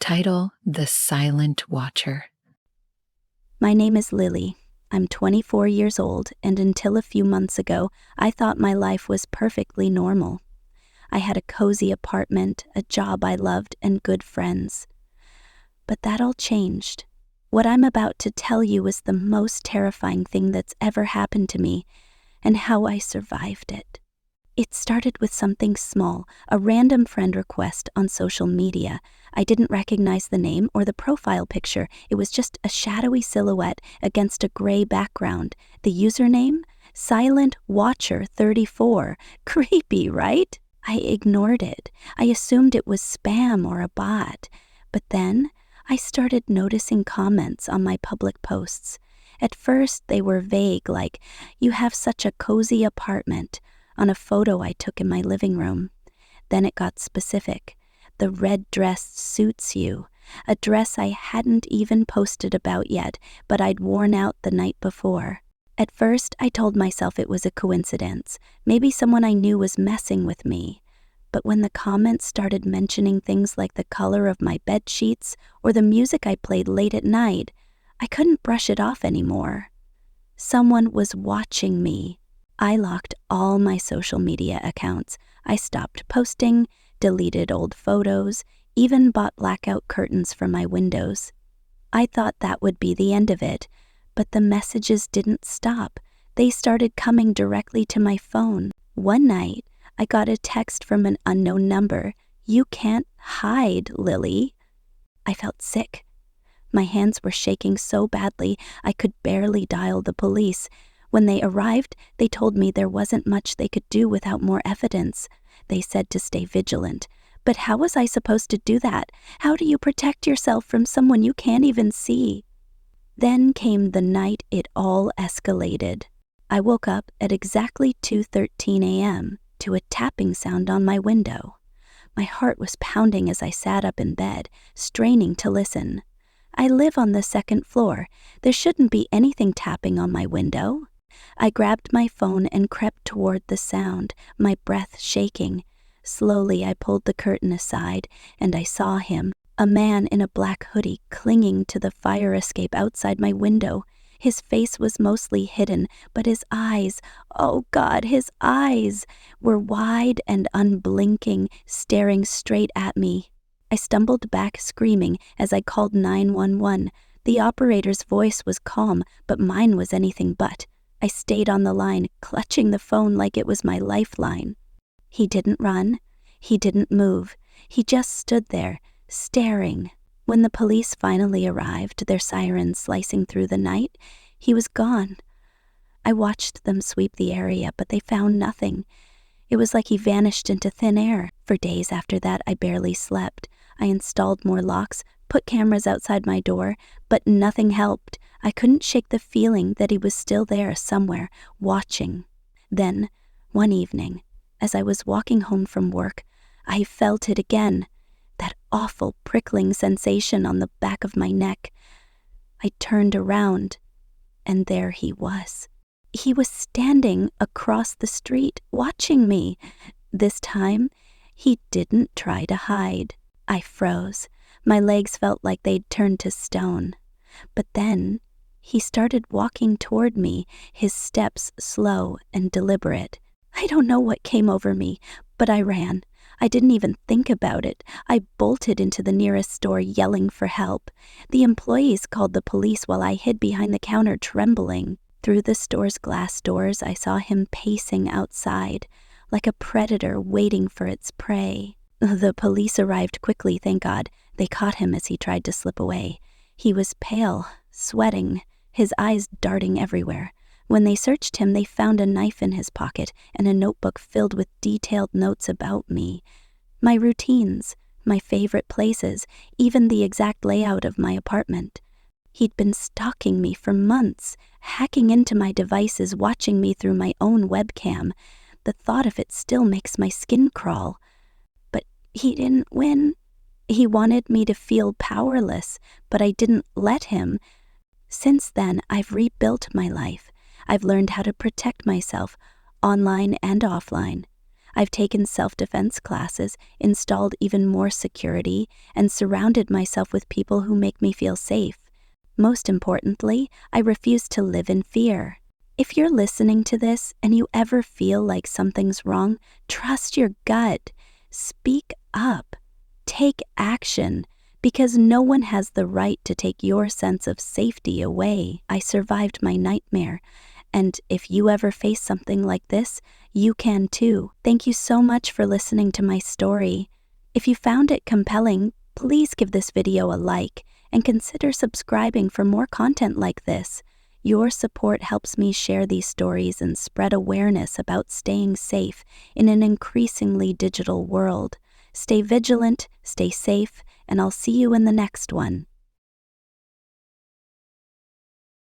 Title: The Silent Watcher. My name is Lily. I'm 24 years old, and until a few months ago, I thought my life was perfectly normal. I had a cozy apartment, a job I loved, and good friends. But that all changed. What I'm about to tell you is the most terrifying thing that's ever happened to me, and how I survived it. It started with something small, a random friend request on social media. I didn't recognize the name or the profile picture. It was just a shadowy silhouette against a gray background. The username? Silent Watcher 34. Creepy, right? I ignored it. I assumed it was spam or a bot. But then I started noticing comments on my public posts. At first, they were vague, like, "You have such a cozy apartment," on a photo I took in my living room. Then it got specific. "The red dress suits you," a dress I hadn't even posted about yet, but I'd worn out the night before. At first, I told myself it was a coincidence. Maybe someone I knew was messing with me. But when the comments started mentioning things like the color of my bed sheets or the music I played late at night, I couldn't brush it off anymore. Someone was watching me. I locked all my social media accounts. I stopped posting, deleted old photos, even bought blackout curtains for my windows. I thought that would be the end of it, but the messages didn't stop. They started coming directly to my phone. One night, I got a text from an unknown number. "You can't hide, Lily." I felt sick. My hands were shaking so badly I could barely dial the police. When they arrived, they told me there wasn't much they could do without more evidence. They said to stay vigilant. But how was I supposed to do that? How do you protect yourself from someone you can't even see? Then came the night it all escalated. I woke up at exactly 2:13 a.m. to a tapping sound on my window. My heart was pounding as I sat up in bed, straining to listen. I live on the second floor. There shouldn't be anything tapping on my window. I grabbed my phone and crept toward the sound, my breath shaking. Slowly I pulled the curtain aside, and I saw him, a man in a black hoodie clinging to the fire escape outside my window. His face was mostly hidden, but his eyes, oh God, his eyes, were wide and unblinking, staring straight at me. I stumbled back screaming as I called 911. The operator's voice was calm, but mine was anything but. I stayed on the line, clutching the phone like it was my lifeline. He didn't run. He didn't move. He just stood there, staring. When the police finally arrived, their sirens slicing through the night, he was gone. I watched them sweep the area, but they found nothing. It was like he vanished into thin air. For days after that, I barely slept. I installed more locks, put cameras outside my door, but nothing helped. I couldn't shake the feeling that he was still there somewhere, watching. Then, one evening, as I was walking home from work, I felt it again, that awful prickling sensation on the back of my neck. I turned around, and there he was. He was standing across the street, watching me. This time, he didn't try to hide. I froze. My legs felt like they'd turned to stone. But then, he started walking toward me, his steps slow and deliberate. I don't know what came over me, but I ran. I didn't even think about it. I bolted into the nearest store yelling for help. The employees called the police while I hid behind the counter trembling. Through the store's glass doors, I saw him pacing outside, like a predator waiting for its prey. The police arrived quickly, thank God. They caught him as he tried to slip away. He was pale, sweating, his eyes darting everywhere. When they searched him, they found a knife in his pocket and a notebook filled with detailed notes about me. My routines, my favorite places, even the exact layout of my apartment. He'd been stalking me for months, hacking into my devices, watching me through my own webcam. The thought of it still makes my skin crawl. But he didn't win. He wanted me to feel powerless, but I didn't let him. Since then, I've rebuilt my life. I've learned how to protect myself, online and offline. I've taken self-defense classes, installed even more security, and surrounded myself with people who make me feel safe. Most importantly, I refuse to live in fear. If you're listening to this and you ever feel like something's wrong, trust your gut. Speak up. Take action, because no one has the right to take your sense of safety away. I survived my nightmare, and if you ever face something like this, you can too. Thank you so much for listening to my story. If you found it compelling, please give this video a like and consider subscribing for more content like this. Your support helps me share these stories and spread awareness about staying safe in an increasingly digital world. Stay vigilant, stay safe, and I'll see you in the next one.